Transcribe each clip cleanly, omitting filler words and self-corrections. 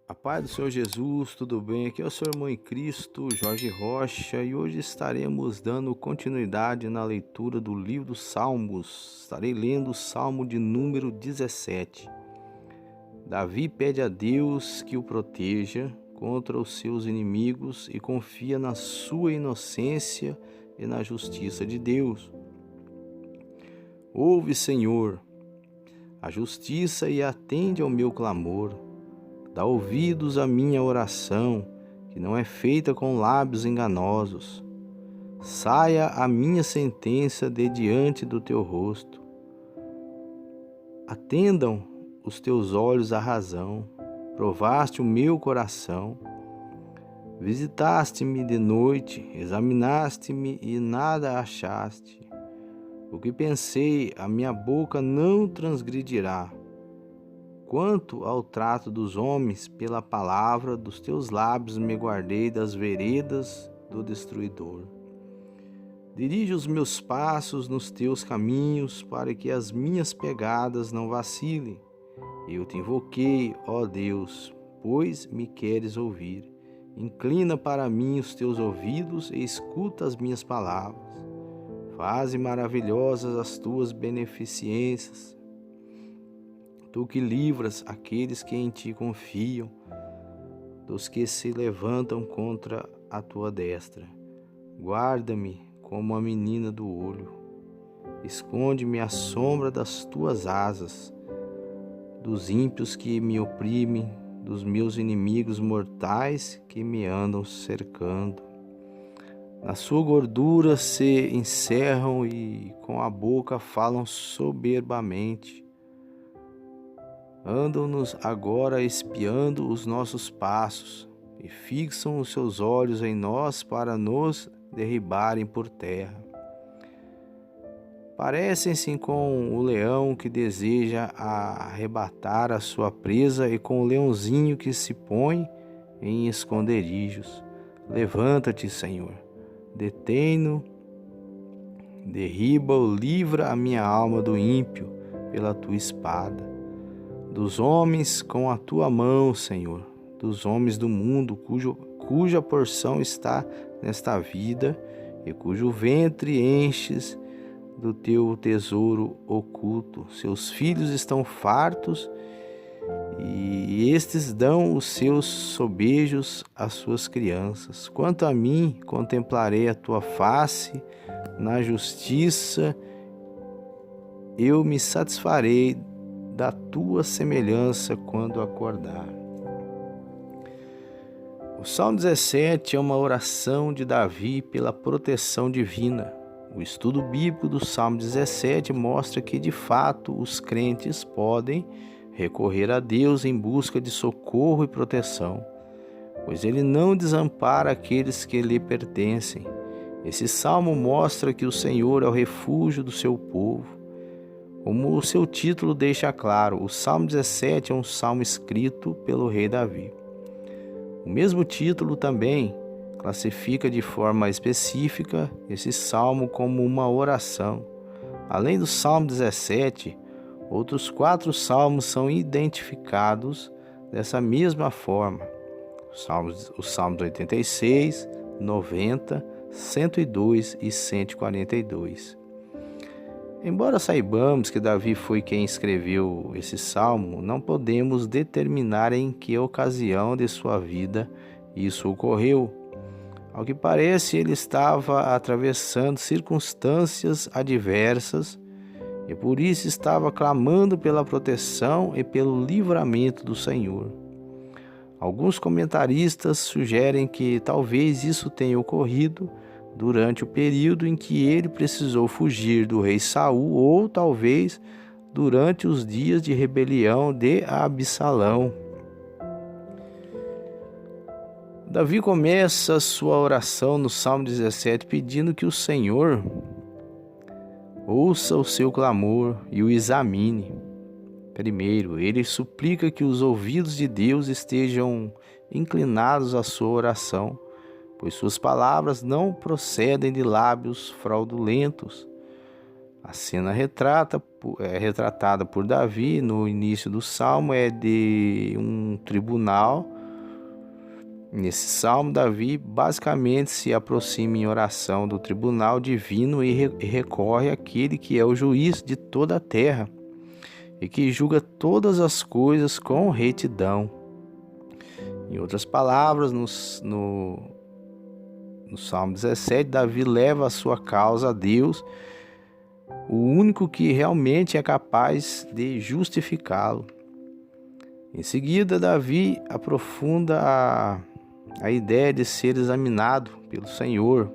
A paz do Senhor Jesus, tudo bem? Aqui é o seu irmão em Cristo, Jorge Rocha, e hoje estaremos dando continuidade na leitura do livro dos Salmos. Estarei lendo o Salmo de número 17. Davi pede a Deus que o proteja contra os seus inimigos e confia na sua inocência e na justiça de Deus. Ouve, Senhor, a justiça e atende ao meu clamor. Dá ouvidos à minha oração, que não é feita com lábios enganosos. Saia a minha sentença de diante do teu rosto. Atendam os teus olhos à razão. Provaste o meu coração. Visitaste-me de noite, examinaste-me e nada achaste. O que pensei, a minha boca não transgredirá. Quanto ao trato dos homens, pela palavra dos teus lábios me guardei das veredas do destruidor. Dirige os meus passos nos teus caminhos, para que as minhas pegadas não vacilem. Eu te invoquei, ó Deus, pois me queres ouvir. Inclina para mim os teus ouvidos e escuta as minhas palavras. Faze maravilhosas as tuas beneficências. Tu que livras aqueles que em ti confiam, dos que se levantam contra a tua destra. Guarda-me como a menina do olho. Esconde-me à sombra das tuas asas, dos ímpios que me oprimem, dos meus inimigos mortais que me andam cercando. Na sua gordura se encerram e com a boca falam soberbamente. Andam-nos agora espiando os nossos passos e fixam os seus olhos em nós para nos derribarem por terra. Parecem-se com o leão que deseja arrebatar a sua presa e com o leãozinho que se põe em esconderijos. Levanta-te, Senhor, detém-no, derriba-o, livra a minha alma do ímpio pela tua espada. Dos homens com a tua mão, Senhor, dos homens do mundo, cuja porção está nesta vida e cujo ventre enches do teu tesouro oculto. Seus filhos estão fartos e estes dão os seus sobejos às suas crianças. Quanto a mim, contemplarei a tua face na justiça, eu me satisfarei da tua semelhança quando acordar. O Salmo 17 é uma oração de Davi pela proteção divina. O estudo bíblico do Salmo 17 mostra que, de fato, os crentes podem recorrer a Deus em busca de socorro e proteção, pois Ele não desampara aqueles que lhe pertencem. Esse salmo mostra que o Senhor é o refúgio do seu povo. Como o seu título deixa claro, o Salmo 17 é um salmo escrito pelo rei Davi. O mesmo título também classifica de forma específica esse salmo como uma oração. Além do Salmo 17, outros 4 salmos são identificados dessa mesma forma. Os salmos 86, 90, 102 e 142. Embora saibamos que Davi foi quem escreveu esse salmo, não podemos determinar em que ocasião de sua vida isso ocorreu. Ao que parece, ele estava atravessando circunstâncias adversas e por isso estava clamando pela proteção e pelo livramento do Senhor. Alguns comentaristas sugerem que talvez isso tenha ocorrido durante o período em que ele precisou fugir do rei Saul, ou talvez durante os dias de rebelião de Absalão. Davi começa sua oração no Salmo 17 pedindo que o Senhor ouça o seu clamor e o examine. Primeiro, ele suplica que os ouvidos de Deus estejam inclinados à sua oração, pois suas palavras não procedem de lábios fraudulentos. A cena retratada por Davi no início do Salmo é de um tribunal Nesse salmo, Davi basicamente se aproxima em oração do tribunal divino e recorre àquele que é o juiz de toda a terra e que julga todas as coisas com retidão. Em outras palavras, no Salmo 17, Davi leva a sua causa a Deus, o único que realmente é capaz de justificá-lo. Em seguida, Davi aprofunda a ideia de ser examinado pelo Senhor,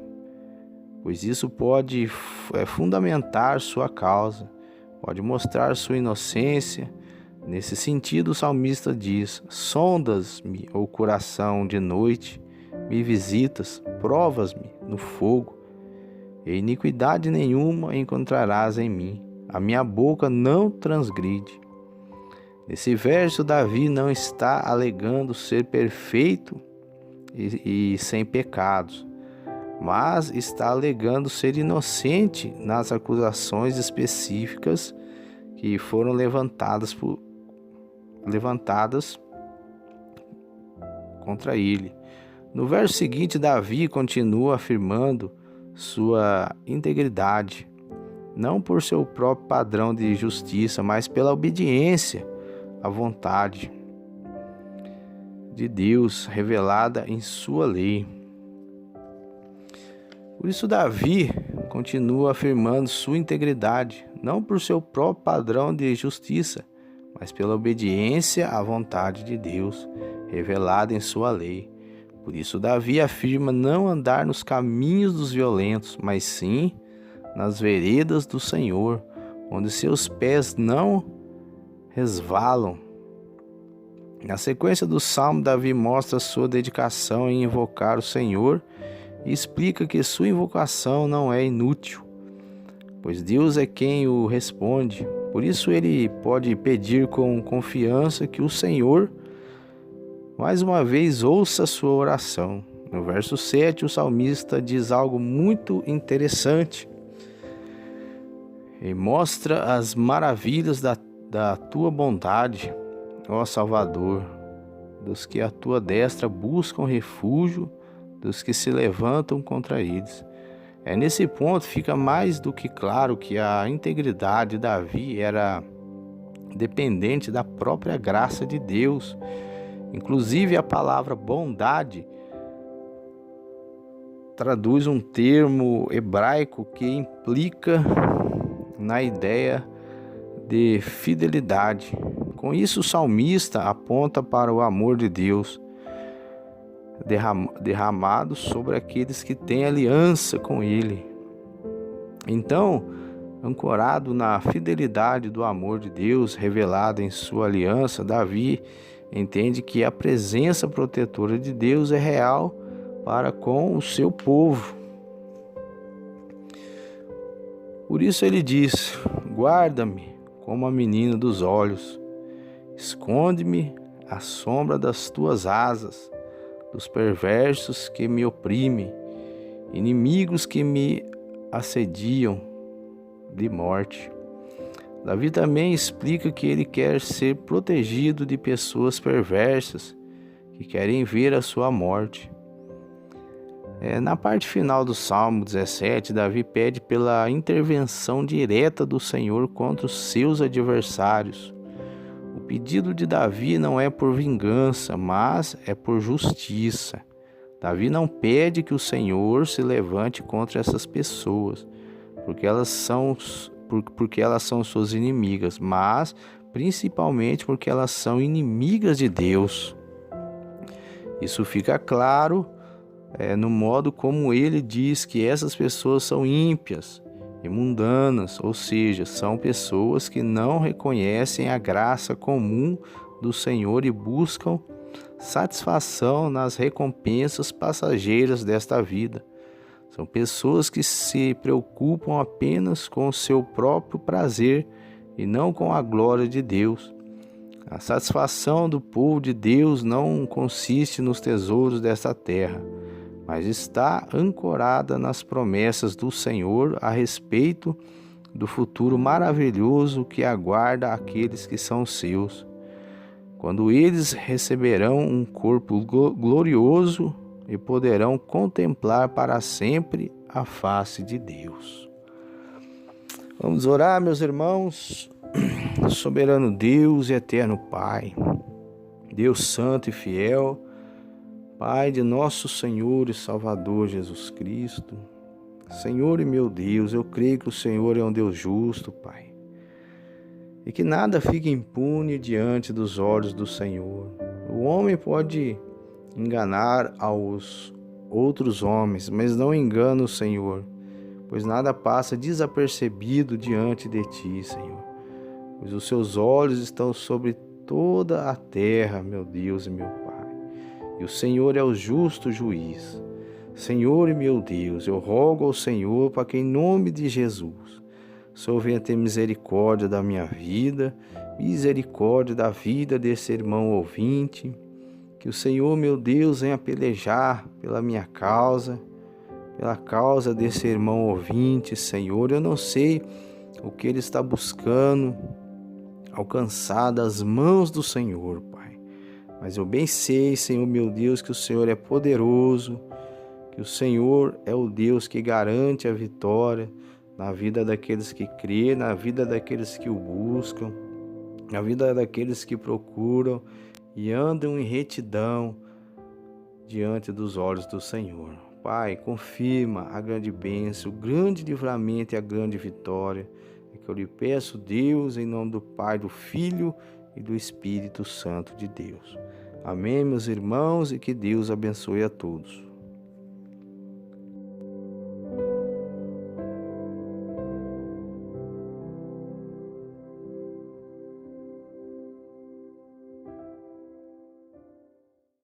pois isso pode fundamentar sua causa, pode mostrar sua inocência. Nesse sentido, o salmista diz: sondas-me, ó coração, de noite, me visitas, provas-me no fogo, e iniquidade nenhuma encontrarás em mim, a minha boca não transgride. Nesse verso, Davi não está alegando ser perfeito e sem pecados, mas está alegando ser inocente nas acusações específicas que foram levantadas contra ele. No verso seguinte, Davi continua afirmando sua integridade, não por seu próprio padrão de justiça, mas pela obediência à vontade de Deus revelada em sua lei. Por isso, Davi continua afirmando sua integridade, não por seu próprio padrão de justiça, mas pela obediência à vontade de Deus revelada em sua lei. Por isso, Davi afirma não andar nos caminhos dos violentos, mas sim nas veredas do Senhor, onde seus pés não resvalam. Na sequência do salmo, Davi mostra sua dedicação em invocar o Senhor e explica que sua invocação não é inútil, pois Deus é quem o responde. Por isso ele pode pedir com confiança que o Senhor, mais uma vez, ouça sua oração. No verso 7, o salmista diz algo muito interessante e mostra as maravilhas da tua bondade, ó Salvador, dos que a tua destra buscam refúgio, dos que se levantam contra eles. Nesse ponto fica mais do que claro que a integridade de Davi era dependente da própria graça de Deus. Inclusive, a palavra bondade traduz um termo hebraico que implica na ideia de fidelidade. Com isso, o salmista aponta para o amor de Deus derramado sobre aqueles que têm aliança com Ele. Então, ancorado na fidelidade do amor de Deus revelada em sua aliança, Davi entende que a presença protetora de Deus é real para com o seu povo. Por isso ele diz: guarda-me como a menina dos olhos, esconde-me à sombra das tuas asas, dos perversos que me oprimem, inimigos que me assediam de morte. Davi também explica que ele quer ser protegido de pessoas perversas que querem ver a sua morte. Na parte final do Salmo 17, Davi pede pela intervenção direta do Senhor contra os seus adversários. O pedido de Davi não é por vingança, mas é por justiça. Davi não pede que o Senhor se levante contra essas pessoas, porque elas são suas inimigas, mas principalmente porque elas são inimigas de Deus. Isso fica claro no modo como ele diz que essas pessoas são ímpias e mundanas, ou seja, são pessoas que não reconhecem a graça comum do Senhor e buscam satisfação nas recompensas passageiras desta vida. São pessoas que se preocupam apenas com o seu próprio prazer e não com a glória de Deus. A satisfação do povo de Deus não consiste nos tesouros desta terra, mas está ancorada nas promessas do Senhor a respeito do futuro maravilhoso que aguarda aqueles que são seus. quando eles receberão um corpo glorioso e poderão contemplar para sempre a face de Deus. Vamos orar, meus irmãos. Soberano Deus e eterno Pai, Deus santo e fiel, Pai de nosso Senhor e Salvador Jesus Cristo, Senhor e meu Deus, eu creio que o Senhor é um Deus justo, Pai, e que nada fique impune diante dos olhos do Senhor. O homem pode enganar aos outros homens, mas não engana o Senhor, pois nada passa desapercebido diante de Ti, Senhor, pois os Seus olhos estão sobre toda a terra, meu Deus e meu Pai, e o Senhor é o justo juiz. Senhor e meu Deus, eu rogo ao Senhor para que em nome de Jesus, o Senhor venha ter misericórdia da minha vida, misericórdia da vida desse irmão ouvinte, que o Senhor, meu Deus, venha pelejar pela minha causa, pela causa desse irmão ouvinte, Senhor. Eu não sei o que ele está buscando alcançar das mãos do Senhor, Pai, mas eu bem sei, Senhor, meu Deus, que o Senhor é poderoso, que o Senhor é o Deus que garante a vitória na vida daqueles que crêem, na vida daqueles que o buscam, na vida daqueles que procuram e andam em retidão diante dos olhos do Senhor. Pai, confirma a grande bênção, o grande livramento e a grande vitória. É que eu lhe peço, Deus, em nome do Pai, do Filho e do Espírito Santo de Deus. Amém, meus irmãos, e que Deus abençoe a todos.